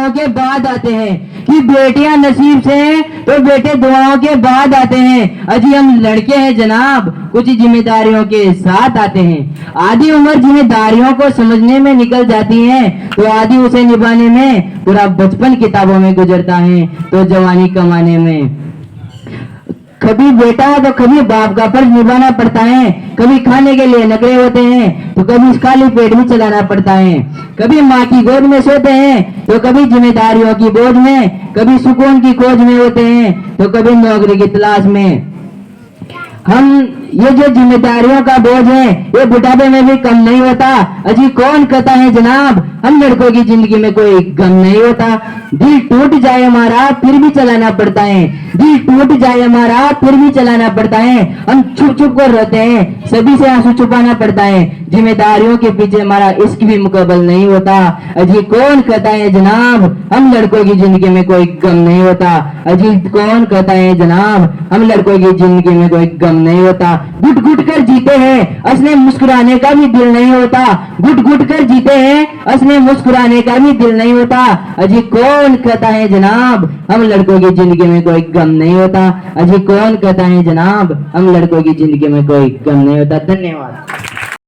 दुआओं के बाद आते हैं कि बेटियां नसीब से तो बेटे दुआओं के बाद आते हैं। अजी हम लड़के हैं जनाब, कुछ जिम्मेदारियों के साथ आते हैं। आधी उम्र जिम्मेदारियों को समझने में निकल जाती है तो आधी उसे निभाने में पूरा बचपन किताबों में गुजरता है तो जवानी कमाने में। कभी बेटा तो कभी बाप का फर्ज निभाना पड़ता है, कभी खाने के लिए नखरे होते हैं तो कभी खाली पेट भी चलाना पड़ता है। कभी माँ की गोद में सोते हैं तो कभी जिम्मेदारियों की बोझ में, कभी सुकून की खोज में होते हैं तो कभी नौकरी की तलाश में। हम ये जो जिम्मेदारियों का बोझ है ये बुढ़ापे में भी कम नहीं होता। अजी कौन कहता है जनाब हम लड़कों की जिंदगी में कोई गम नहीं होता। दिल टूट जाए हमारा फिर भी चलाना पड़ता है, दिल टूट जाए हमारा फिर भी चलाना पड़ता है। हम छुप छुप कर रहते हैं, सभी से आंसू छुपाना पड़ता है। जिम्मेदारियों के पीछे हमारा इश्क भी मुकम्मल नहीं होता। अजी कौन कहता है जनाब हम लड़कों की जिंदगी में कोई गम नहीं होता। अजी कौन कहता है जनाब हम लड़कों की जिंदगी में कोई गम नहीं होता। घुट घुट कर जीते हैं असली मुस्कुराने का भी दिल नहीं होता। घुट घुट कर जीते हैं असली मुस्कुराने का भी दिल नहीं होता। अजी कौन कहता है जनाब हम लड़कों की जिंदगी में कोई गम नहीं होता। अजी कौन कहता है जनाब हम लड़कों की जिंदगी में कोई गम नहीं होता। धन्यवाद।